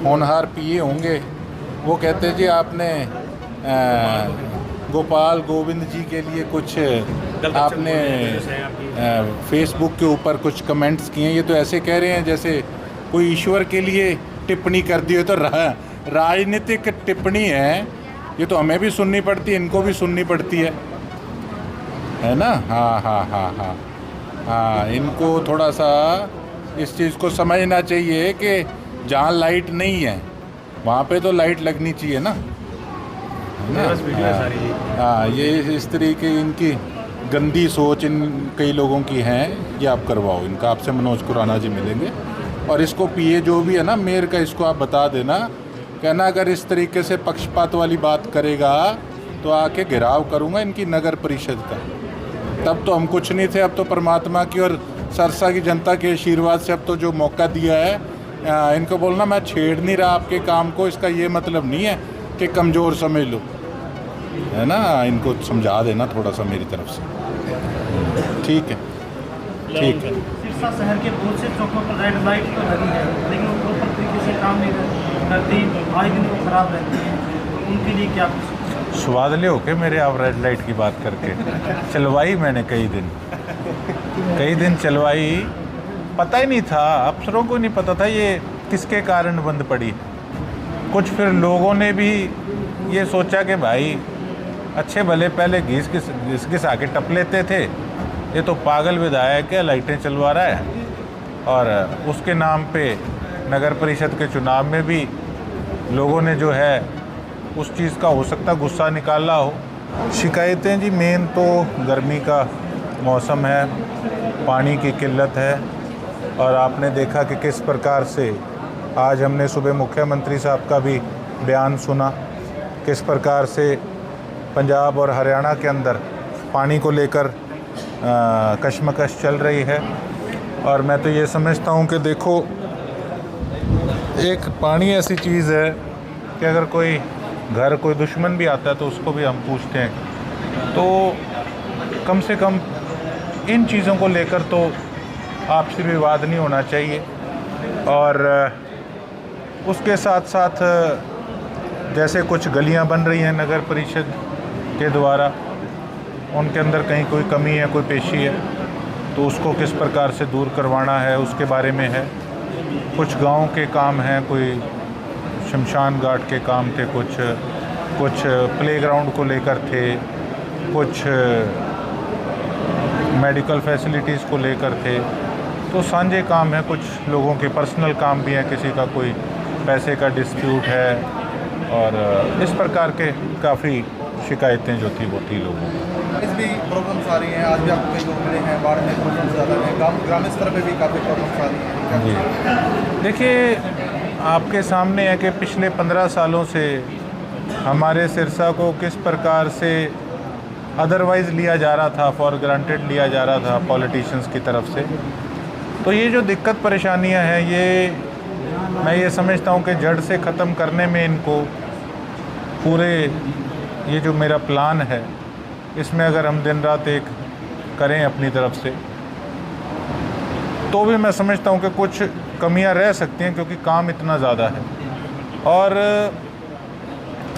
होनहार पीए होंगे, वो कहते जी आपने गोपाल गोविंद जी के लिए कुछ आपने फेसबुक के ऊपर कुछ कमेंट्स किए। ये तो ऐसे कह रहे हैं जैसे कोई ईश्वर के लिए टिप्पणी कर दी हो। तो राजनीतिक टिप्पणी है ये, तो हमें भी सुननी पड़ती है, इनको भी सुननी पड़ती है ना। हाँ हाँ हाँ हाँ हाँ, इनको थोड़ा सा इस चीज़ को समझना चाहिए कि जहाँ लाइट नहीं है वहाँ पे तो लाइट लगनी चाहिए ना, है ना। हाँ, ये इस तरीके इनकी गंदी सोच इन कई लोगों की है। ये आप करवाओ इनका, आपसे मनोज खुराना जी मिलेंगे। और इसको पीए जो भी है ना मेयर का, इसको आप बता देना, कहना अगर इस तरीके से पक्षपात वाली बात करेगा तो आके घेराव करूँगा इनकी नगर परिषद का। तब तो हम कुछ नहीं थे, अब तो परमात्मा की और सरसा की जनता के आशीर्वाद से अब तो जो मौका दिया है, इनको बोलना मैं छेड़ नहीं रहा आपके काम को, इसका ये मतलब नहीं है कि कमज़ोर समझ लो, है ना। इनको समझा देना थोड़ा सा मेरी तरफ से, ठीक है। ठीक है। सिरसा शहर के बहुत से चौकों पर रेड लाइट तो लगी है, लेकिन वो प्रॉपर तरीके से काम नहीं करती, आए दिन वो खराब रहती है, उनके लिए क्या स्वादले हो के मेरे आप रेड लाइट की बात करके चलवाई मैंने कई दिन चलवाई, पता ही नहीं था, अफसरों को नहीं पता था ये किसके कारण बंद पड़ी। कुछ फिर लोगों ने भी ये सोचा कि भाई अच्छे भले पहले घिस आके टप लेते थे, ये तो पागल विधायक है, लाइटें चलवा रहा है। और उसके नाम पे नगर परिषद के चुनाव में भी लोगों ने जो है उस चीज़ का हो सकता गुस्सा निकाला हो। शिकायतें जी मेन तो गर्मी का मौसम है, पानी की किल्लत है, और आपने देखा कि किस प्रकार से आज हमने सुबह मुख्यमंत्री साहब का भी बयान सुना, किस प्रकार से पंजाब और हरियाणा के अंदर पानी को लेकर कशमकश चल रही है। और मैं तो ये समझता हूँ कि देखो, एक पानी ऐसी चीज़ है कि अगर कोई घर कोई दुश्मन भी आता है तो उसको भी हम पूछते हैं, तो कम से कम इन चीज़ों को लेकर तो आपसी विवाद नहीं होना चाहिए। और उसके साथ साथ जैसे कुछ गलियां बन रही हैं नगर परिषद के द्वारा, उनके अंदर कहीं कोई कमी है, कोई पेशी है, तो उसको किस प्रकार से दूर करवाना है उसके बारे में है। कुछ गांव के काम हैं, कोई शमशान घाट के काम थे, कुछ प्लेग्राउंड को लेकर थे, कुछ मेडिकल फैसिलिटीज़ को लेकर थे, तो साझे काम है। कुछ लोगों के पर्सनल काम भी हैं, किसी का कोई पैसे का डिस्प्यूट है, और इस प्रकार के काफ़ी शिकायतें जो थी वो थी लोगों को। इस भी प्रॉब्लम्स आ रही हैं, आज भी आपको कई लोग मिले हैं, बाढ़ में प्रॉब्लम्स ज़्यादा हैं, ग्रामीण स्तर पे भी काफ़ी प्रॉब्लम्स आ रही हैं जी। देखिए, आपके सामने है कि पिछले 15 सालों से हमारे सिरसा को किस प्रकार से अदरवाइज़ लिया जा रहा था, फॉर ग्रांटेड लिया जा रहा था पॉलिटिशियंस की तरफ से। तो ये जो दिक्कत परेशानियां हैं, ये मैं ये समझता हूँ कि जड़ से ख़त्म करने में इनको पूरे ये जो मेरा प्लान है, इसमें अगर हम दिन रात एक करें अपनी तरफ से, तो भी मैं समझता हूँ कि कुछ कमियां रह सकती हैं, क्योंकि काम इतना ज़्यादा है। और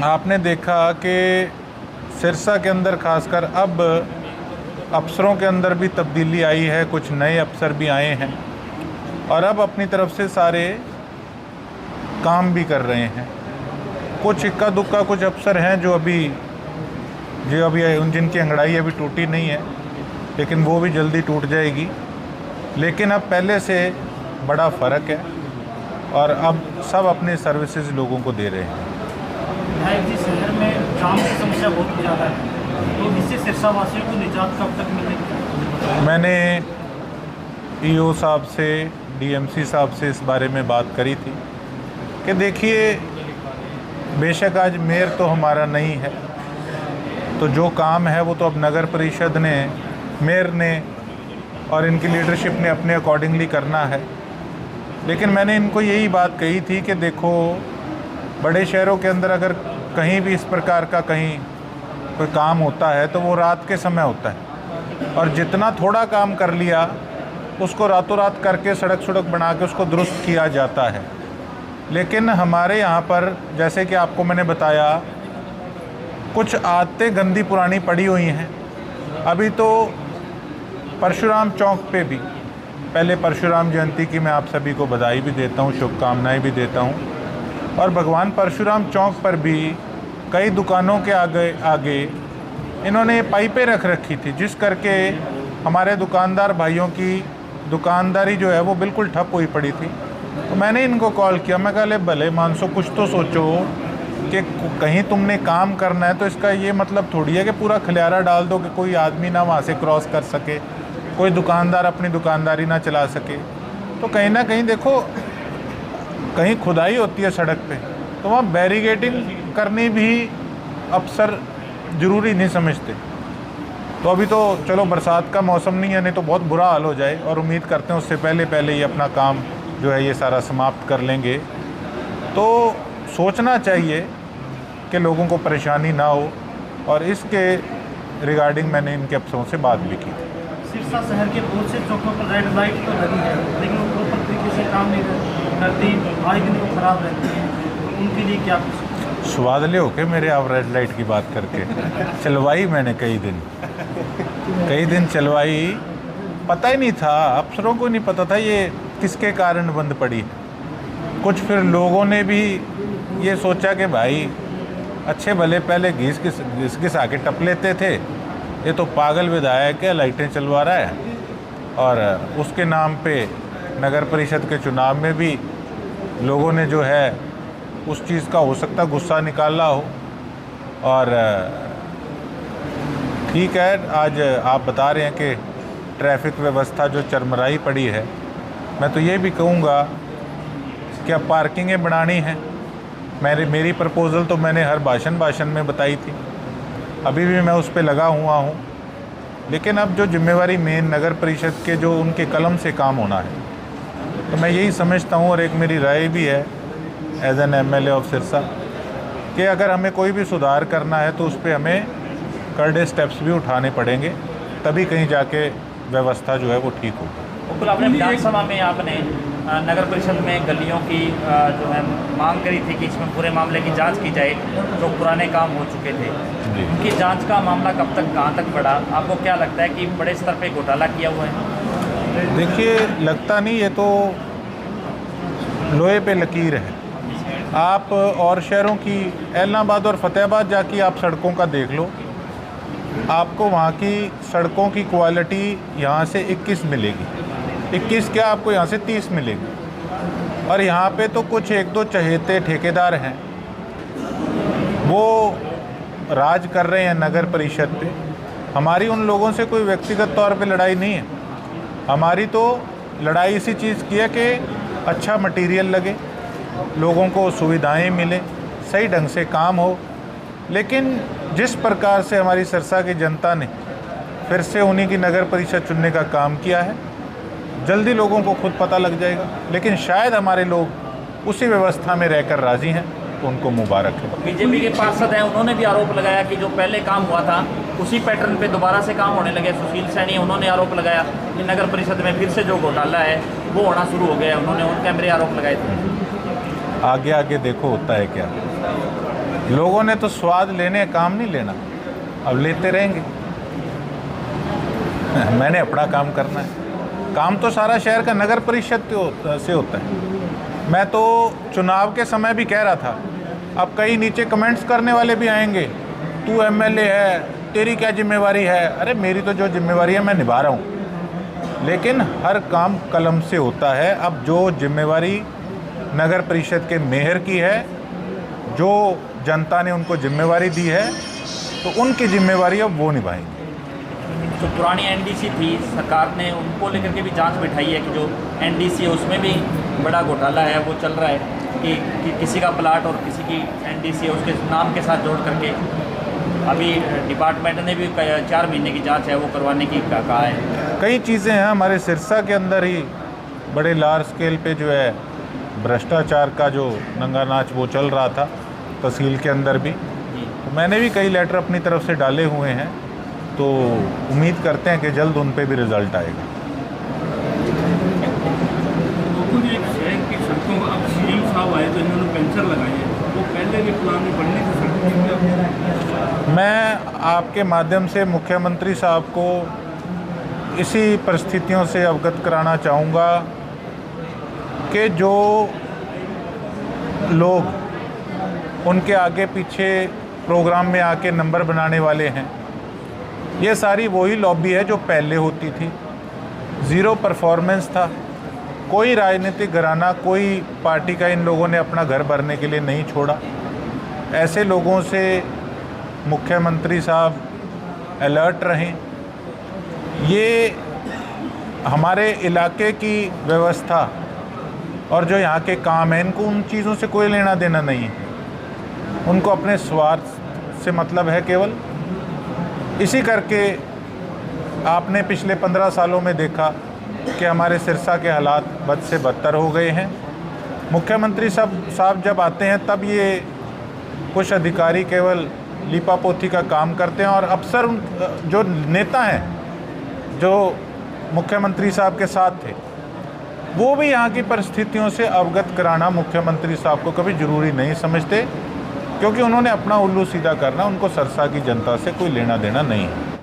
आपने देखा कि सिरसा के अंदर खासकर अब अफसरों के अंदर भी तब्दीली आई है, कुछ नए अफसर भी आए हैं, और अब अपनी तरफ से सारे काम भी कर रहे हैं। कुछ इक्का दुक्का कुछ अफसर हैं जो अभी जिनकी अंगड़ाई अभी टूटी नहीं है, लेकिन वो भी जल्दी टूट जाएगी। लेकिन अब पहले से बड़ा फ़र्क है, और अब सब अपने सर्विसेज लोगों को दे रहे हैं। विधायक जी, शहर में जाम की समस्या बहुत ज़्यादा है, तो इससे सिरसा वासियों को निजात कब तक मिलेगी? मैंने ईओ साहब से, डीएमसी साहब से इस बारे में बात करी थी कि देखिए, बेशक आज मेयर तो हमारा नहीं है, तो जो काम है वो तो अब नगर परिषद ने, मेयर ने और इनकी लीडरशिप ने अपने अकॉर्डिंगली करना है। लेकिन मैंने इनको यही बात कही थी कि देखो, बड़े शहरों के अंदर अगर कहीं भी इस प्रकार का कहीं कोई काम होता है तो वो रात के समय होता है, और जितना थोड़ा काम कर लिया उसको रातों रात करके सड़क बना के उसको दुरुस्त किया जाता है। लेकिन हमारे यहाँ पर जैसे कि आपको मैंने बताया, कुछ आदतें गंदी पुरानी पड़ी हुई हैं। अभी तो परशुराम चौक पे भी, पहले परशुराम जयंती की मैं आप सभी को बधाई भी देता हूँ, शुभकामनाएं भी देता हूँ। और भगवान परशुराम चौक पर भी कई दुकानों के आगे इन्होंने पाइपें रख रखी थी, जिस करके हमारे दुकानदार भाइयों की दुकानदारी जो है वो बिल्कुल ठप हुई पड़ी थी। तो मैंने इनको कॉल किया, मैं कहा भले मानसो कुछ तो सोचो कि कहीं तुमने काम करना है तो इसका ये मतलब थोड़ी है कि पूरा खलियारा डाल दो कि कोई आदमी ना वहाँ से क्रॉस कर सके, कोई दुकानदार अपनी दुकानदारी ना चला सके। तो कहीं ना कहीं देखो, कहीं खुदाई होती है सड़क पे, तो वहाँ बैरिकेडिंग करनी भी अफसर ज़रूरी नहीं समझते। तो अभी तो चलो बरसात का मौसम नहीं है, नहीं तो बहुत बुरा हाल हो जाए, और उम्मीद करते हैं उससे पहले पहले ही अपना काम जो है ये सारा समाप्त कर लेंगे। तो सोचना चाहिए कि लोगों को परेशानी ना हो, और इसके रिगार्डिंग मैंने इनके अफसरों से बात भी की थी। सिरसा शहर के बहुत से चौकों पर रेड लाइट तो लगी है, लेकिन वो प्रॉपर तरीके से काम नहीं करती, आए दिन वो खराब रहती है, तो उनके लिए क्या कुछ? स्वादले हो के मेरे आप रेड लाइट की बात करके चलवाई मैंने कई दिन चलवाई, पता ही नहीं था, अफसरों को नहीं पता था ये किसके कारण बंद पड़ी। कुछ फिर लोगों ने भी ये सोचा कि भाई अच्छे भले पहले घिस घिस आके टप लेते थे, ये तो पागल विधायक है, लाइटें चलवा रहा है। और उसके नाम पे नगर परिषद के चुनाव में भी लोगों ने जो है उस चीज़ का हो सकता गुस्सा निकाला हो। और ठीक है, आज आप बता रहे हैं कि ट्रैफिक व्यवस्था जो चरमराई पड़ी है, मैं तो ये भी कहूँगा कि अब पार्किंगें बनानी हैं। मेरी प्रपोज़ल तो मैंने हर भाषण में बताई थी, अभी भी मैं उस पर लगा हुआ हूँ। लेकिन अब जो जिम्मेवारी मेन नगर परिषद के जो उनके कलम से काम होना है, तो मैं यही समझता हूँ, और एक मेरी राय भी है as an MLA of Sirsa, कि अगर हमें कोई भी सुधार करना है तो उस पर हमें करड़े स्टेप्स भी उठाने पड़ेंगे, तभी कहीं जाके व्यवस्था जो है वो ठीक हो। बिल्कुल, आपने विधानसभा में आपने नगर परिषद में गलियों की जो है मांग करी थी कि इसमें पूरे मामले की जांच की जाए, जो पुराने काम हो चुके थे उनकी जांच का मामला कब तक कहाँ तक बढ़ा? आपको क्या लगता है कि बड़े स्तर पे घोटाला किया हुआ है? देखिए, लगता नहीं, ये तो लोहे पे लकीर है। आप और शहरों की, एलनाबाद और फतेहाबाद जाके आप सड़कों का देख लो, आपको वहाँ की सड़कों की क्वालिटी यहाँ से 21 मिलेगी, 21 क्या, आपको यहाँ से 30 मिलेगी। और यहाँ पे तो कुछ एक दो चहेते ठेकेदार हैं, वो राज कर रहे हैं नगर परिषद पे। हमारी उन लोगों से कोई व्यक्तिगत तौर पे लड़ाई नहीं है, हमारी तो लड़ाई इसी चीज़ की है कि अच्छा मटेरियल लगे, लोगों को सुविधाएं मिले, सही ढंग से काम हो। लेकिन जिस प्रकार से हमारी सिरसा की जनता ने फिर से उन्हीं की नगर परिषद चुनने का काम किया है, जल्दी लोगों को खुद पता लग जाएगा। लेकिन शायद हमारे लोग उसी व्यवस्था में रहकर राज़ी हैं, तो उनको मुबारक है। बीजेपी के पार्षद हैं, उन्होंने भी आरोप लगाया कि जो पहले काम हुआ था उसी पैटर्न पे दोबारा से काम होने लगे। सुशील सैनी, उन्होंने आरोप लगाया कि नगर परिषद में फिर से जो घोटाला है वो होना शुरू हो गया। उन्होंने उन कैमरे आरोप लगाए थे। आगे आगे देखो होता है क्या। लोगों ने तो स्वाद लेने, काम नहीं लेना, अब लेते रहेंगे। मैंने अपना काम करना है, काम तो सारा शहर का नगर परिषद से होता है। मैं तो चुनाव के समय भी कह रहा था, अब कई नीचे कमेंट्स करने वाले भी आएंगे, तू MLA है, तेरी क्या जिम्मेवारी है। अरे मेरी तो जो जिम्मेवारी है मैं निभा रहा हूँ, लेकिन हर काम कलम से होता है। अब जो जिम्मेवारी नगर परिषद के मेयर की है, जो जनता ने उनको जिम्मेवारी दी है, तो उनकी जिम्मेवारी अब वो निभाएंगे। जो पुरानी NDC थी, सरकार ने उनको लेकर के भी जांच बिठाई है कि जो NDC है उसमें भी बड़ा घोटाला है, वो चल रहा है कि किसी का प्लाट और किसी की NDC है उसके नाम के साथ जोड़ करके। अभी डिपार्टमेंट ने भी 4 महीने की जांच है वो करवाने की कहा है। कई चीज़ें हैं हमारे सिरसा के अंदर ही, बड़े लार्ज स्केल पे जो है भ्रष्टाचार का जो नंगा नाच वो चल रहा था तहसील के अंदर भी। तो मैंने भी कई लेटर अपनी तरफ से डाले हुए हैं, तो उम्मीद करते हैं कि जल्द उन पे भी रिजल्ट आएगा। शहर की सड़कों को अब CM साहब आए तो इन्होंने पेंशन लगाई है, वो पहले के प्लान में बढ़ने की सकती। मैं आपके माध्यम से मुख्यमंत्री साहब को इसी परिस्थितियों से अवगत कराना चाहूँगा कि जो लोग उनके आगे पीछे प्रोग्राम में आके नंबर बनाने वाले हैं, ये सारी वही लॉबी है जो पहले होती थी। ज़ीरो परफॉर्मेंस था, कोई राजनीतिक घराना, कोई पार्टी का इन लोगों ने अपना घर भरने के लिए नहीं छोड़ा। ऐसे लोगों से मुख्यमंत्री साहब अलर्ट रहें। ये हमारे इलाके की व्यवस्था और जो यहाँ के काम हैं, इनको उन चीज़ों से कोई लेना देना नहीं है। उनको अपने स्वार्थ से मतलब है केवल। इसी करके आपने पिछले 15 सालों में देखा कि हमारे सिरसा के हालात बद से बदतर हो गए हैं। मुख्यमंत्री साहब जब आते हैं तब ये कुछ अधिकारी केवल लीपापोती का काम करते हैं, और अफसर जो नेता हैं जो मुख्यमंत्री साहब के साथ थे, वो भी यहाँ की परिस्थितियों से अवगत कराना मुख्यमंत्री साहब को कभी ज़रूरी नहीं समझते, क्योंकि उन्होंने अपना उल्लू सीधा करना, उनको सिरसा की जनता से कोई लेना देना नहीं है।